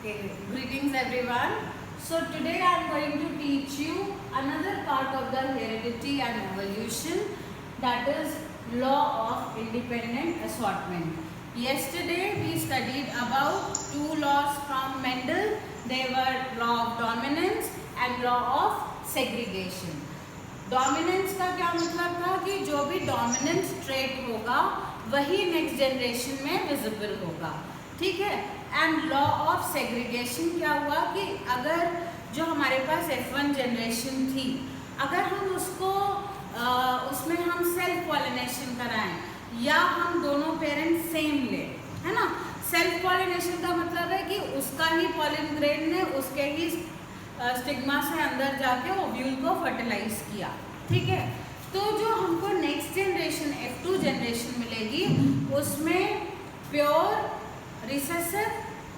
Okay, greetings everyone. So today I am going to teach you another part of the heredity and evolution, that is law of independent assortment. Yesterday we studied about two laws from Mendel. They were law of dominance and law of segregation. Dominance का क्या मतलब था कि जो भी dominance trait होगा वही next generation में विजिबल होगा, ठीक है। एंड लॉ ऑफ सेग्रीगेशन क्या हुआ कि अगर जो हमारे पास F1 जनरेशन थी, अगर हम उसको उसमें हम सेल्फ पॉलिनेशन कराएं या हम दोनों पेरेंट्स सेम ले, है ना। सेल्फ पॉलिनेशन का मतलब है कि उसका ही पॉलिन ग्रेन ने उसके ही स्टिग्मा से अंदर जाके ओव्यूल को फर्टिलाइज किया, ठीक है। तो जो हमको नेक्स्ट जनरेशन F2 जनरेशन मिलेगी उसमें pure recessive,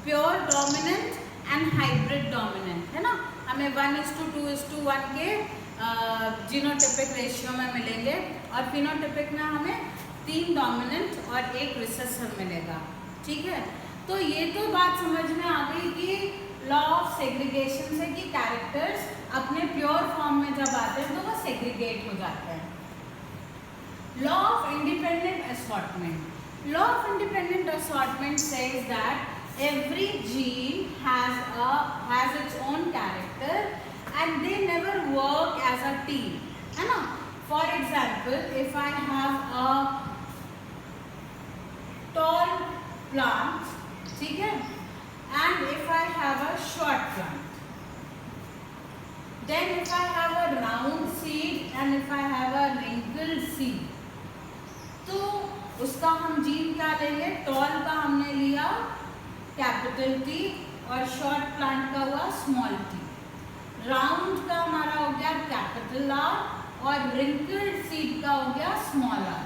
pure dominant and hybrid dominant, है ना। हमें 1:2:1 के जीनोटिपिक रेशियो में मिलेंगे और फिनोटिपिक में हमें 3 डोमिनेंट और 1 रिसेसिव मिलेगा, ठीक है। तो ये तो बात समझ में आ गई कि लॉ ऑफ सेग्रीगेशन से कि कैरेक्टर्स अपने प्योर फॉर्म में जब आते हैं तो वो सेग्रीगेट हो जाते हैं। Law of independent assortment, law of independent assortment says that every gene has its own character and they never work as a team, है ना। For example, if I have a tall plant, ठीक है, and if I have a short plant, then if I have a round seed and if I have a wrinkled seed, तो उसका हम gene क्या लेंगे, toll का हमने लिया कैपिटल T और शॉर्ट प्लांट का हुआ स्मॉल t, राउंड का हमारा हो गया कैपिटल R और wrinkled सीड का हो गया स्मॉल r।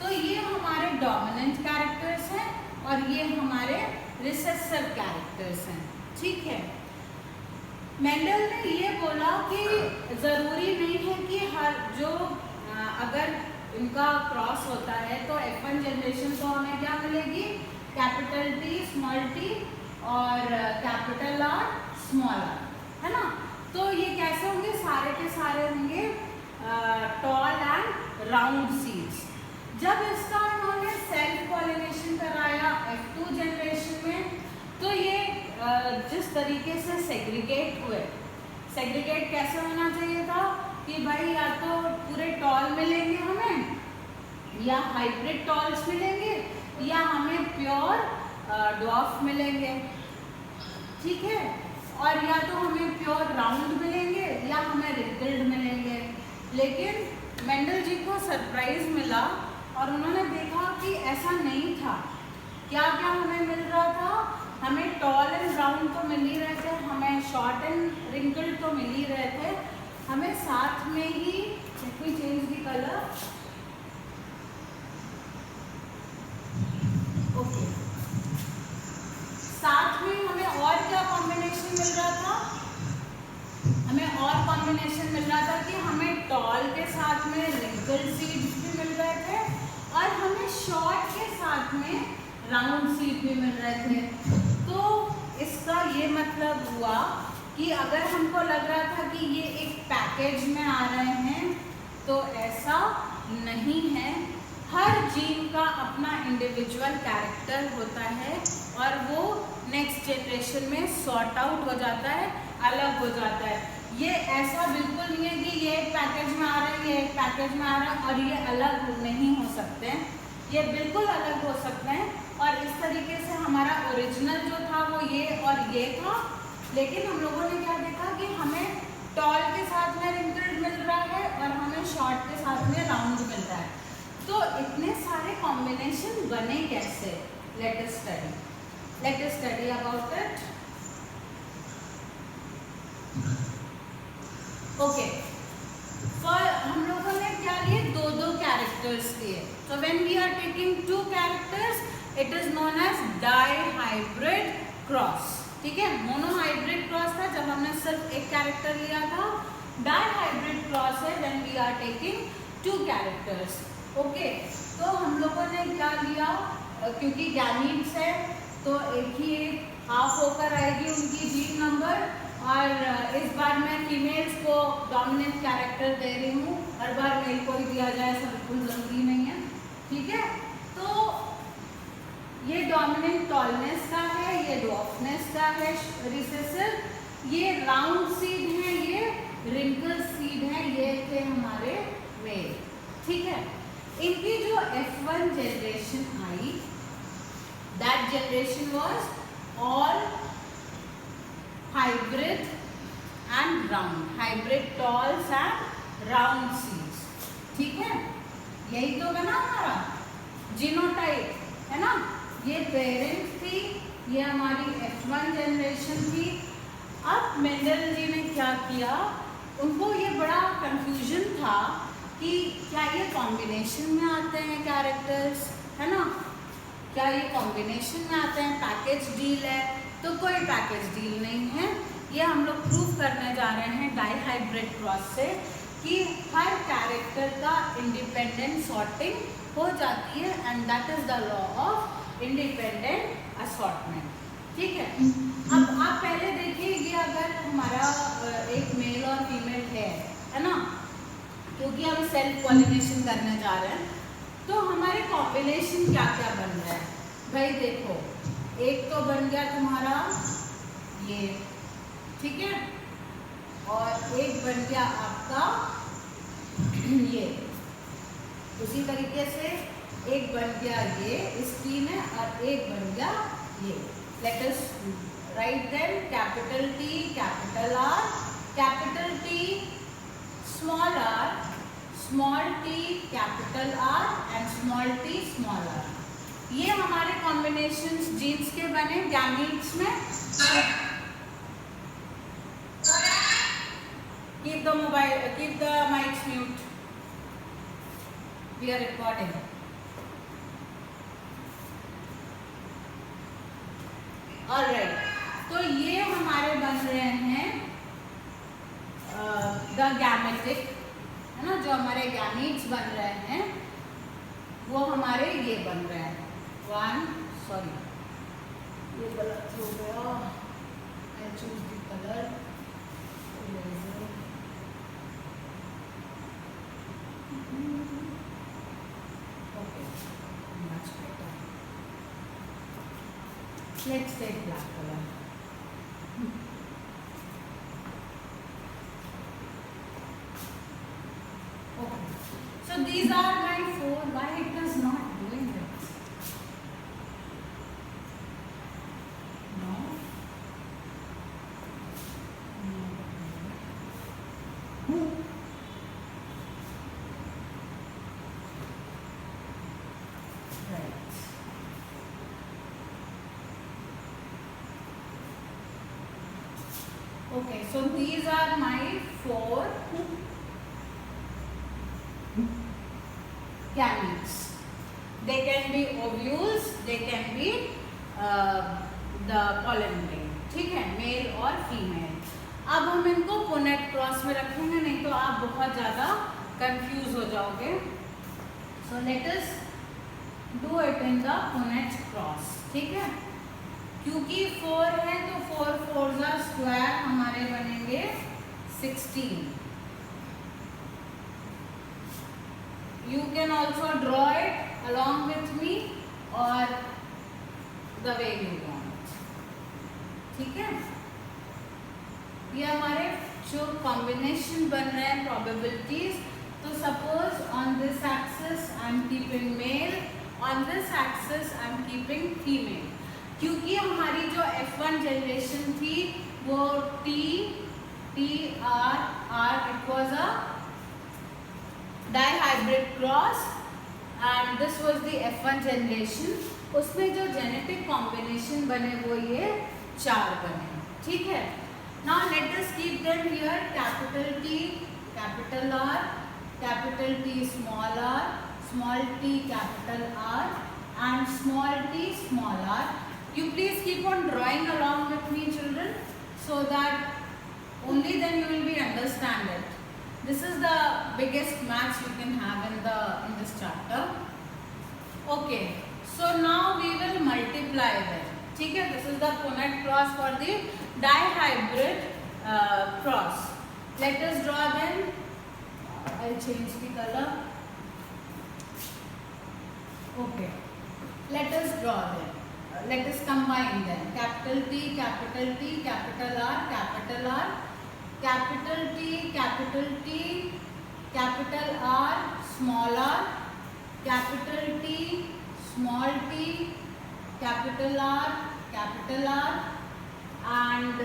तो ये हमारे डोमिनेंट कैरेक्टर्स हैं और ये हमारे रिसेसिव कैरेक्टर्स हैं, ठीक है। मेंडल ने ये बोला कि ज़रूरी नहीं है कि हर जो अगर इनका क्रॉस होता है तो F1 जनरेशन को हमें क्या मिलेगी, कैपिटल T स्मॉल t और कैपिटल R स्मॉल r, है ना। तो ये कैसे होंगे, सारे के सारे होंगे टॉल एंड राउंड सीड्स। जब इसका इन्होंने सेल्फ पॉलिनेशन कराया F2 जनरेशन में, तो ये जिस तरीके से सेग्रीगेट हुए, सेग्रीगेट कैसे होना चाहिए था कि भाई या तो पूरे टॉल मिलेंगे हमें या हाइब्रिड टॉल्स मिलेंगे या हमें प्योर ड्वार्फ मिलेंगे, ठीक है, और या तो हमें प्योर राउंड मिलेंगे या हमें रिंकल्ड मिलेंगे। लेकिन मेंडल जी को सरप्राइज मिला और उन्होंने देखा कि ऐसा नहीं था। क्या क्या हमें मिल रहा था, हमें टॉल एंड राउंड तो मिल ही रहे थे, हमें शॉर्ट एंड रिंकल्ड तो मिल ही रहे थे, हमें साथ में ही, let me change the colour, okay, साथ में हमें और क्या कॉम्बिनेशन मिल रहा था, हमें और कॉम्बिनेशन मिल रहा था कि हमें टॉल के साथ में रिंकल्ड सीड्स भी मिल रहे थे और हमें शॉर्ट के साथ में राउंड सीड भी मिल रहे थे। तो इसका ये मतलब हुआ कि अगर हमको लग रहा था कि ये एक पैकेज में आ रहे हैं तो ऐसा नहीं है। हर जीन का अपना इंडिविजुअल कैरेक्टर होता है और वो नेक्स्ट जनरेशन में सॉर्ट आउट हो जाता है, अलग हो जाता है। ये ऐसा बिल्कुल नहीं है कि ये एक पैकेज में आ रहा है, ये एक पैकेज में आ रहा है और ये अलग नहीं हो सकते हैं, ये बिल्कुल अलग हो सकते हैं। और इस तरीके से हमारा ओरिजिनल जो था वो ये और ये था, लेकिन हम लोगों ने क्या देखा कि हमें टॉल के साथ में रिंकल्ड मिल रहा है और हमें शॉर्ट के साथ में राउंड मिल रहा है। तो इतने सारे कॉम्बिनेशन बने कैसे, let us study about it. Okay, हम लोगों ने क्या लिए, दो कैरेक्टर्स लिए। तो when we are taking 2 characters it is known as dihybrid cross, ठीक है। मोनो हाइब्रिड क्रॉस था जब हमने सिर्फ एक कैरेक्टर लिया था, डाई हाइब्रिड क्रॉस है when we are taking 2 characters, okay. तो हम लोगों ने क्या लिया, क्योंकि गैमीट्स है तो एक ही हाफ होकर आएगी उनकी जीन नंबर। और इस बार मैं फीमेल्स को डोमिनेंट कैरेक्टर दे रही हूँ, हर बार मेल को ही दिया जाए ऐसा बिल्कुल ज़रूरी नहीं है, ठीक है। तो ये डोमिनेंट टॉलनेस का है, ये ड्वार्फनेस का है रिसेसिव, ये राउंड सीड है, ये रिंकल सीड है, ये थे हमारे मेल, ठीक है। इनकी जो F1 generation I, that generation was all hybrid and round, hybrid tolls and round seeds, ठीक है। यही तो बना हमारा जीनोटाइप, है ना। ये पेरेंट थी, ये हमारी F1 जनरेशन थी। अब मेंडल जी ने क्या किया, उनको ये बड़ा कंफ्यूजन था कि क्या ये कॉम्बिनेशन में आते हैं कैरेक्टर्स, है ना, क्या ये कॉम्बिनेशन में आते हैं, पैकेज डील है। तो कोई पैकेज डील नहीं है, ये हम लोग प्रूव करने जा रहे हैं डाईहाइब्रिड क्रॉस से कि हर कैरेक्टर का इंडिपेंडेंट सॉर्टिंग हो जाती है, and that is the law of independent assortment, ठीक है। अब आप पहले देखिए, ये अगर हमारा एक मेल और फीमेल है ना, क्योंकि हम सेल्फ पॉलिनेशन करने जा रहे हैं, तो हमारे कॉम्बिनेशन क्या क्या बन रहा है भाई। देखो, एक तो बन गया तुम्हारा ये, ठीक है, और एक बन गया आपका ये, उसी तरीके से एक बन गया ये इस टी में, और एक बन गया ये। Let us write them, capital T, capital R, capital T, small r, small t, capital R and small t, small r। ये हमारे कॉम्बिनेशंस जीन्स के बने गैमीट्स में। Keep the mobile, keep the mics mute. We are recording. All right. तो ये हमारे बन रहे हैं द गैमेटिक, है ना, जो हमारे गैमीट्स बन रहे हैं वो हमारे ये बन रहे हैं। सॉरी, ये गलत हो गया, I choose the color. Okay, much better. Let's take black color. Okay, so these are my four. Why it is not doing this? No. Okay, so these are my four gametes. They can be ovules, they can be the pollen grain, ठीक है, mail और female. अब हम इनको Punnett cross में रखेंगे, नहीं तो आप बहुत ज़्यादा कंफ्यूज हो जाओगे। So let us do it in the Punnett cross, ठीक है। क्योंकि 4 है तो 4 4 स्क्वायर हमारे बनेंगे 16। You can also draw it along with me और द वे यू वांट, ठीक है। ये हमारे जो कॉम्बिनेशन बन रहे हैं प्रोबेबिलिटीज, तो suppose on this axis I am keeping male, on this axis I am keeping female. क्योंकि हमारी जो F1 जनरेशन थी वो T R R, it was a dihybrid cross and this was the F1 generation. उसमें जो genetic combination बने वो ये 4 बने, ठीक है। Now let us keep them here, capital T, capital R, capital T, small r, small t, capital R and small t, small r. You please keep on drawing along with me, children, so that only then you will be understand it. This is the biggest maths you can have in this chapter. Okay, so now we will multiply them, ठीक है, this is the Punnett cross for the dihybrid cross. Let us draw then. I'll change the color. Okay. Let us draw then. Let us combine them. Capital T, capital T, capital R, capital R, capital T, capital T, capital R, small r, capital T, small t, capital R, and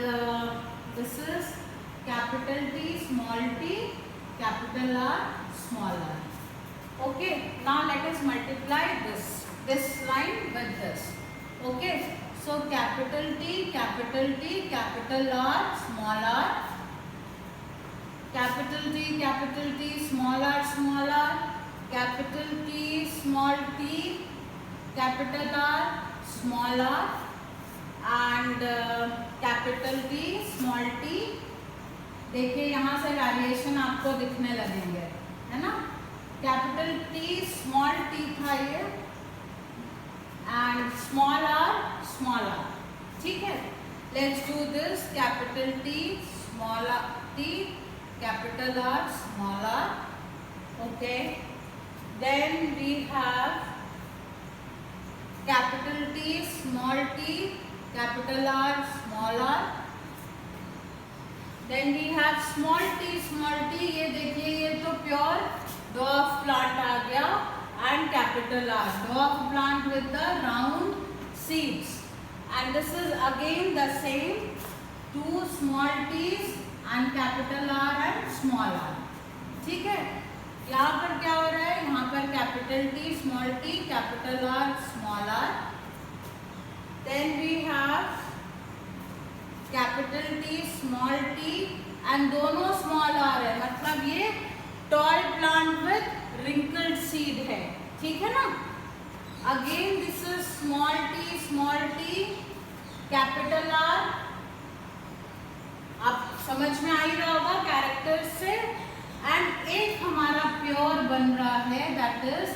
this is capital T, small t, capital R, small r. Okay, now let us multiply this line with this. Okay, so capital T, capital T, capital R, small r, capital T, small r, capital T, small t, capital R, small r, and capital T, small t. देखिए यहाँ से variation आपको दिखने लगेंगे, है ना। Capital T, small t था ये, एंड स्मॉल r, ठीक है। Let's do this, capital T, small t, capital R, small r. Okay, then we have capital T, small t, capital R, small r. Then we have small t, ये देखिए ये तो pure dwarf plant आ गया, and capital R, dwarf plant with the round seeds, and this is again the same, two small t's and capital R and small r, ठीक है। यहाँ पर क्या हो रहा है, यहाँ पर capital T, small t, capital R, small r. Then we have capital T, small t, and दोनों small r है, मतलब ये tall plant with wrinkled seed है, ठीक है ना। Again this is small t, capital R. आप समझ में आ ही रहा होगा कैरेक्टर से। एंड एक हमारा प्योर बन रहा है, दैट इज,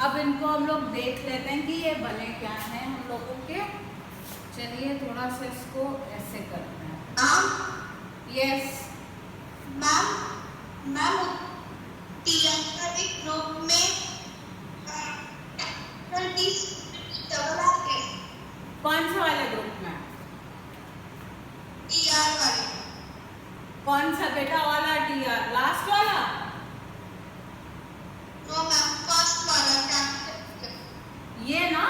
अब इनको हम लोग देख लेते हैं कि ये बने क्या हैं हम लोगों के। चलिए थोड़ा सा इसको ऐसे करते हैं। यस मैम ग्रुप में कौन से वाले ग्रुप में? टीआर वाले। कौन सा बेटा वाला टीआर? लास्ट वाला? नो मैम, फर्स्ट वाला। ये ना,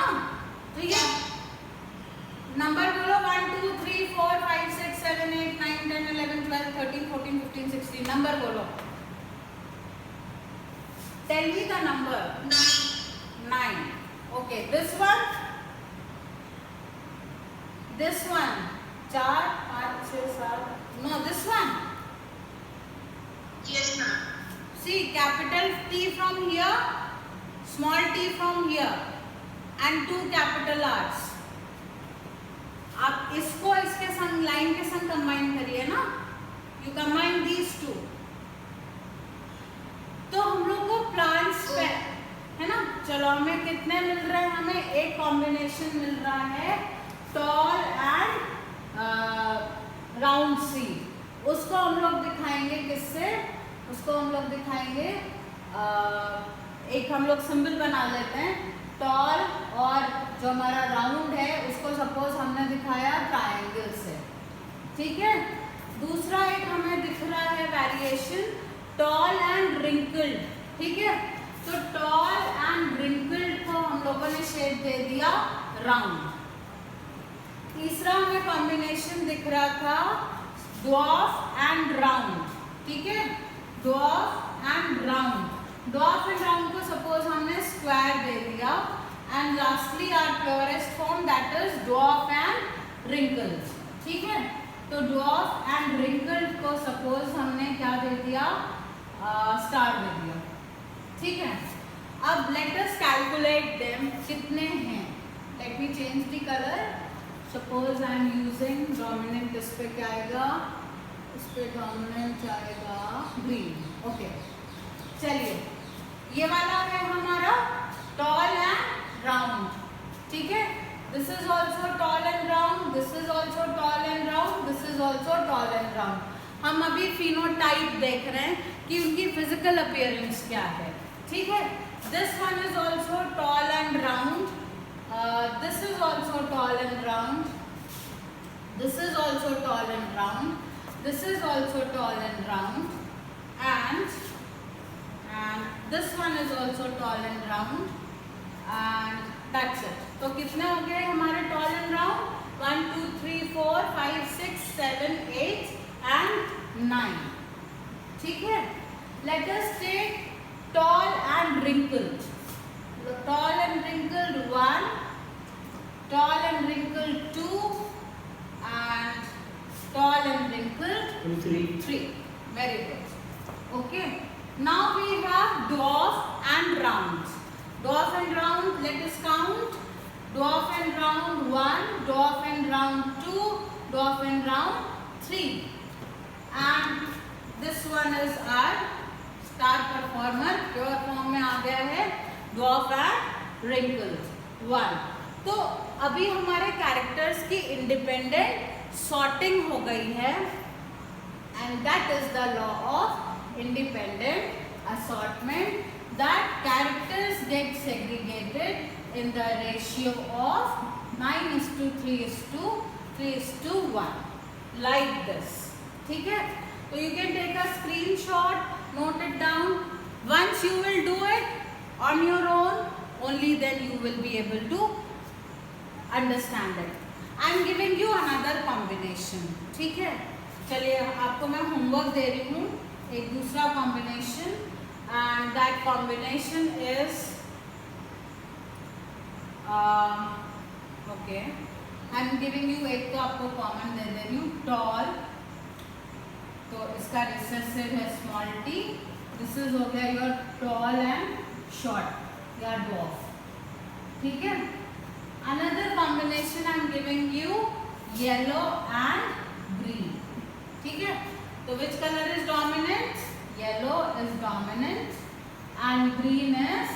तो ये नंबर बोलो 1 2 3 4 5 6 7 8 9 10 11 12 13 14 15 16 नंबर बोलो। Tell me the number. 9. Okay, this one, 4 5 6 7, no, this one. Yes ma'am. See, capital T from here, small t from here, and 2 capital R's. आप इसको इसके संग, लाइन के संग कंबाइन करिए ना, you combine these two, तो हम लोग को प्लांट्स पे, है ना। चलो हमें कितने मिल रहे हैं, हमें एक कॉम्बिनेशन मिल रहा है टॉल एंड राउंड सीड। उसको हम लोग दिखाएंगे किससे, उसको हम लोग दिखाएंगे, एक हम लोग सिंबल बना लेते हैं टॉल, और जो हमारा राउंड है उसको सपोज हमने दिखाया ट्रायंगल से, ठीक है। दूसरा एक हमें दिख रहा है वेरिएशन टॉल एंड रिंकल्ड, ठीक है। तो टॉल एंड रिंकल्ड को हम लोगों ने शेप दे दिया राउंड। तीसरा हमें कॉम्बिनेशन दिख रहा था ड्वार्फ एंड राउंड, ठीक है, dwarf and round. Dwarf and round को सपोज हमने स्क्वायर दे दिया, and lastly our purest form that is dwarf and wrinkled, ठीक है। तो ड्वार्फ एंड रिंकल्ड को सपोज हमने क्या दे दिया, स्टार दे दिया, ठीक है। अब लेट अस कैलकुलेट देम, कितने हैं। Late me change the colour, suppose I am using dominant, इस पे क्या आएगा, इस पे डोमिनेंट आएगा ग्रीन, ओके। चलिए ये वाला है हमारा टॉल एंड राउंड, ठीक है। This is also tall and round. This is also tall and round. This is also tall and round. हम अभी phenotype देख रहे हैं कि उनकी physical appearance क्या है. ठीक है. This one is also tall and round. This is also tall and round. This is also tall and round. This is also tall and round. And this one is also tall and round. And that's it. तो कितने हो गए हमारे tall and round? 1, 2, 3, 4, 5, 6, 7, 8 and 9. ठीक है? Let us take tall and wrinkled. Tall and wrinkled 1, tall and wrinkled 2, and tall and wrinkled 3. Very good. Okay. Now we have dwarf and round. Dwarf and round, let us count. Dwarf and round 1, dwarf and round 2, dwarf and round 3. And this one is our star performer. Pure form में आ गया है dwarf and wrinkled 1. तो अभी हमारे characters की independent sorting हो गई है. And that is the law of independent assortment. That characters get segregated in the ratio of 9:3:1 like this. ठीक है? So you can take a screenshot, note it down. Once you will do it on your own, only then you will be able to understand it. I am giving you another combination. ठीक है? चलिए आपको मैं homework दे रही हूँ एक दूसरा combination. And that combination is okay. I'm giving you एक तो आपको common दे रही हूँ tall. तो इसका recessive है small t. This is हो गया your tall and short या dwarf. ठीक है? Another combination I'm giving you yellow and green. ठीक है? तो which color is dominant? Yellow is dominant and green is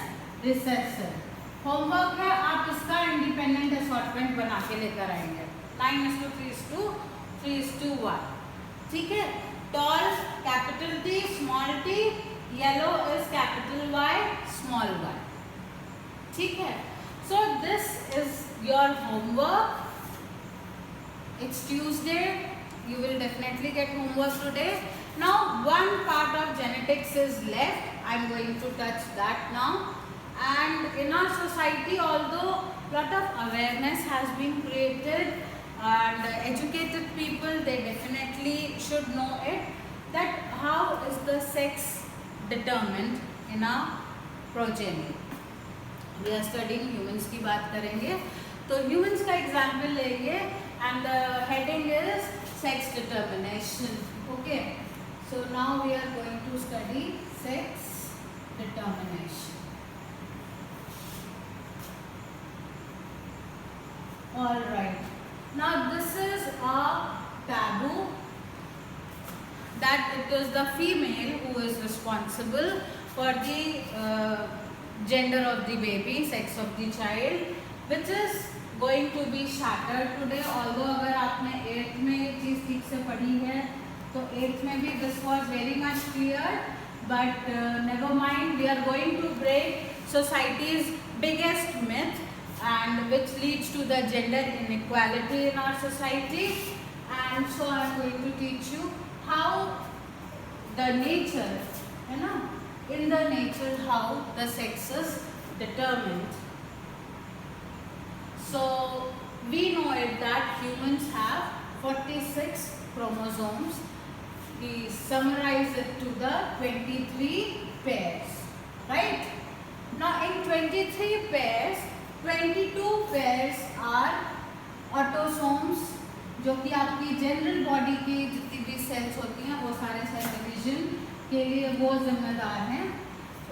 recessive. Homework है आप इसका independent assortment बना के लेकर आएंगे. 9:3:1. ठीक है? Tall capital T, small t. Yellow is capital Y, small y. ठीक है? So this is your homework. It's Tuesday. You will definitely get homework today. Now one part of genetics is left. I am going to touch that now. And in our society, although lot of awareness has been created and educated people, they definitely should know it, that how is the sex determined in our progeny. We are studying humans की बात करेंगे. तो humans का example लेंगे and the heading is sex determination. Okay. So now we are going to study sex determination. All right. Now this is a taboo that it is the female who is responsible for the gender of the baby, sex of the child, which is going to be shattered today. Although अगर आपने 8th में ये चीज़ ठीक से पढ़ी है तो 8th में भी this was very much clear, but never mind, we are going to break society's biggest myth and which leads to the gender inequality in our society. And so I am going to teach you how the nature, you know, in the nature how the sex is determined. So we know it that humans have 46 chromosomes. We summarize it to the 23 pairs, right? Now in 23 pairs, 22 pairs are autosomes, जो कि आपकी general body की जितनी भी sales होती हैं वो सारे सेल डिवीजन के लिए वो जिम्मेदार हैं.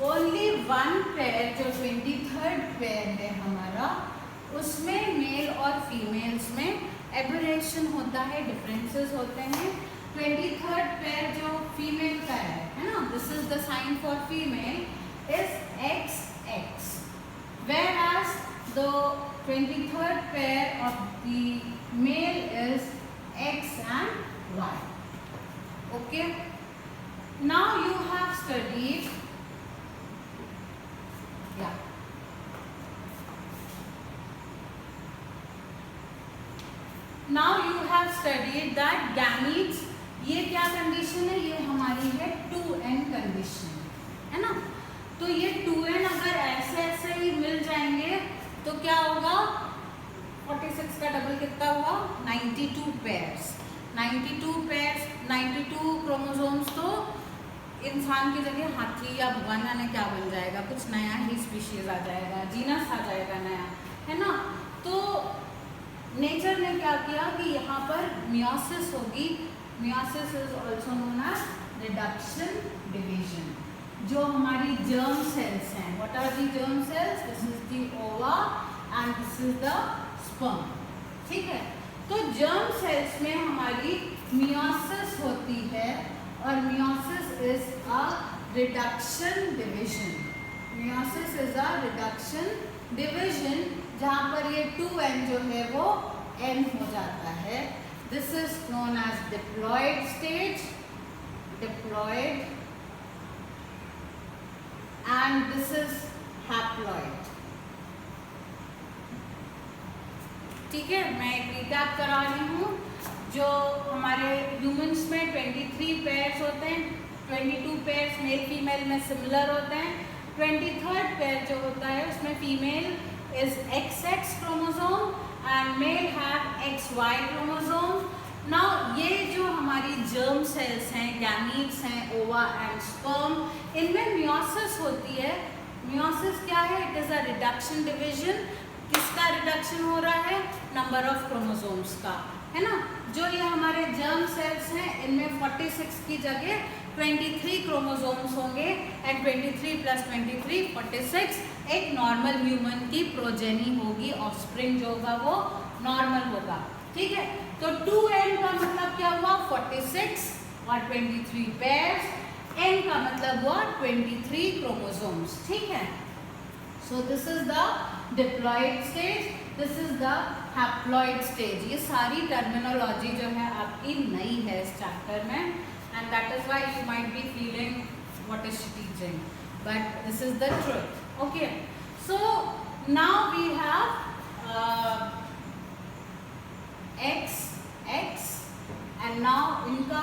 ओनली वन पेयर जो 23rd पेयर है हमारा, उसमें मेल और फीमेल्स में एबरेशन होता है, डिफरेंसेस होते हैं. 23rd पेयर जो फीमेल का है ना, this is the sign for female is XX, whereas the 23rd pair of the male is X and Y. Okay. Now you have studied, yeah. Now you have studied that gametes, ये क्या condition है, ये हमारी है 2n condition, है ना। तो ये 2n अगर ऐसे ऐसे ही मिल जाएंगे तो क्या होगा, 46 का डबल कितना हुआ, 92 पेयर्स। 92 पेयर्स, 92 क्रोमोसोम्स, तो इंसान की जगह हाथी या भगवान ने क्या बन जाएगा, कुछ नया ही स्पीशीज आ जाएगा, जीनस आ जाएगा नया, है ना। तो नेचर ने क्या किया कि यहाँ पर मियोसिस होगी। Meiosis is also known as reduction division. जो हमारी जर्म सेल्स हैं, what are the germ cells, this is the ova and this is the sperm, ठीक है। तो जर्म सेल्स में हमारी मियोसिस होती है और meiosis is a reduction division. Meiosis is a reduction division जहाँ पर ये 2n जो है वो n हो जाता है। This is known as diploid stage, diploid, and this is haploid. ठीक है, मैं एक रिकैप करा रही हूँ। जो हमारे ह्यूमंस में 23 पेयर्स होते हैं, 22 पेयर्स मेल फीमेल में सिमिलर होते हैं। 23rd पेयर जो होता है उसमें female is XX chromosome and male have XY chromosome. Now ये जो हमारी germ cells हैं, gametes हैं, ova and sperm, इनमें meiosis होती है। meiosis क्या है? It is a reduction division. किसका रिडक्शन हो रहा है? नंबर ऑफ क्रोमोसोम्स का, है ना। जो ये हमारे जर्म सेल्स हैं इनमें 46 की जगह 23 क्रोमोसोम्स होंगे एंड 23 + 23 46 एक नॉर्मल ह्यूमन की प्रोजेनी होगी, ऑफस्प्रिंग जो होगा वो नॉर्मल होगा, ठीक है। तो 2n का मतलब क्या हुआ, 46 और 23 पेयर्स, n का मतलब हुआ 23 क्रोमोसोम्स, ठीक है। So this is the diploid stage, this is the haploid stage. ये सारी टर्मिनोलॉजी जो है आपकी नई है इस चैप्टर में, and that is why you might be feeling what is she teaching, but this is the truth. Okay, so now we have X, X, and now इनका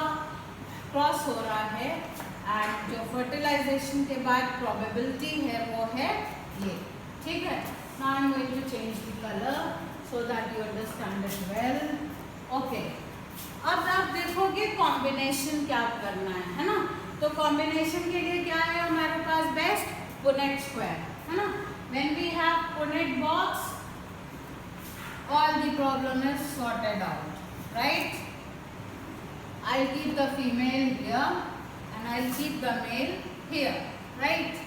क्रॉस हो रहा है, एंड जो फर्टिलाइजेशन के बाद प्रोबेबिलिटी है वो है ये, ठीक है। Now I'm going to change the color so that you understand it well. Okay, अब आप देखोगे कॉम्बिनेशन क्या करना है ना। तो कॉम्बिनेशन के लिए क्या है हमारे पास बेस्ट, Punnett square, है ना। When we have Punnett box, all the problem is sorted out, right? I'll keep the female here and I'll keep the male here, right?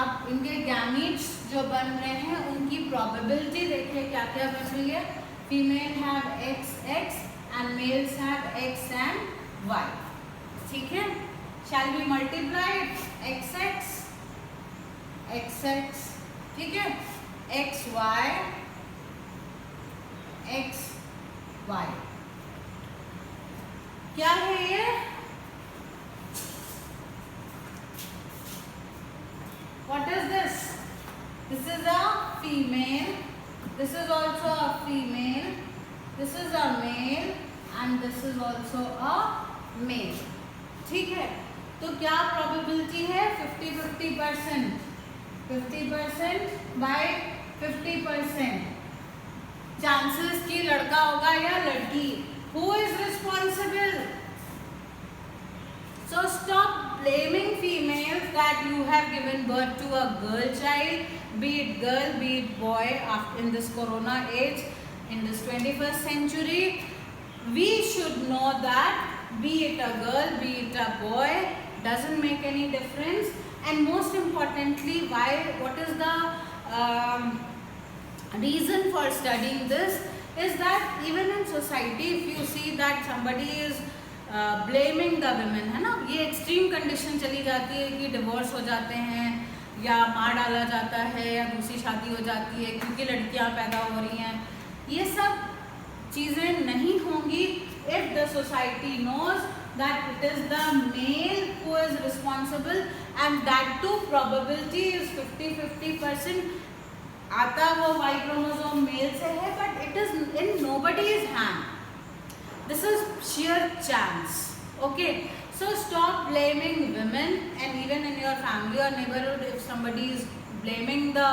अब इनके gametes जो बन रहे हैं उनकी probability देखिए क्या क्या बन रही है। Female have XX and males have X and Y, ठीक है। Shall we multiply it? XX, XX, ठीक है, XY, XY, क्या है ये, what is this? This is a female, this is also a female, this is a male and this is also a male, ठीक है। तो क्या प्रोबेबिलिटी है, 50-50%, 50% बाय 50%। चांसेस कि लड़का होगा या लड़की, who is responsible? So stop blaming females that you have given birth to a girl child, be it girl, be it boy, in this corona age, in this 21st century. We should know that be it a girl, be it a boy, doesn't make any difference. And most importantly, why, what is the reason for studying this is that even in society if you see that somebody is blaming the women, है ना, ये extreme condition चली जाती है कि divorce हो जाते हैं या मार डाला जाता है या दूसरी शादी हो जाती है क्योंकि लड़कियां पैदा हो रही हैं, ये सब चीज़ें नहीं होंगी if the society knows that it is the male who is responsible and that too probability is 50-50%. आता वो Y chromosome मेल से है but it is in nobody's hand. This is sheer chance. Okay, so stop blaming women, and even in your family or neighborhood if somebody is blaming the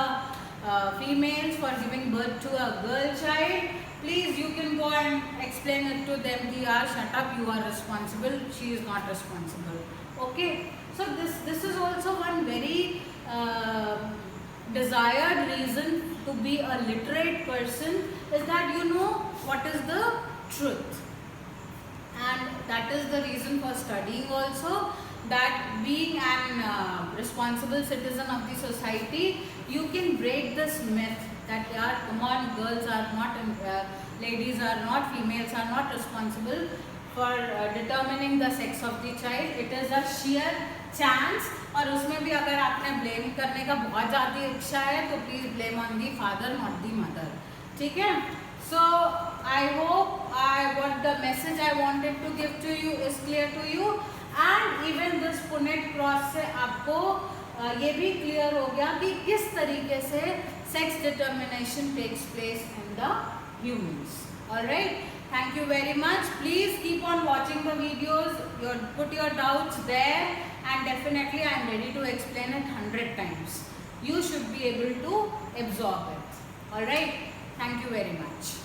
females for giving birth to a girl child, please you can go and explain it to them ki yaar shut up, you are responsible, she is not responsible. Okay, so this is also one very desired reason to be a literate person, is that you know what is the truth, and that is the reason for studying also, that being an responsible citizen of the society, you can break this myth that yaar come on, girls are not ladies are not, females are not responsible for determining the sex of the child. It is a sheer chance, और उसमें भी अगर आपने blame करने का बहुत ज़्यादा इच्छा है तो please blame on the father not the mother. ठीक है, so I hope what the message I wanted to give to you is clear to you, and even this Punnett cross से आपको ये भी क्लियर हो गया कि किस तरीके से sex determination takes place in the humans. Alright, thank you very much. Please keep on watching the videos, put your doubts there, and definitely I am ready to explain it 100 times. You should be able to absorb it. Alright, thank you very much.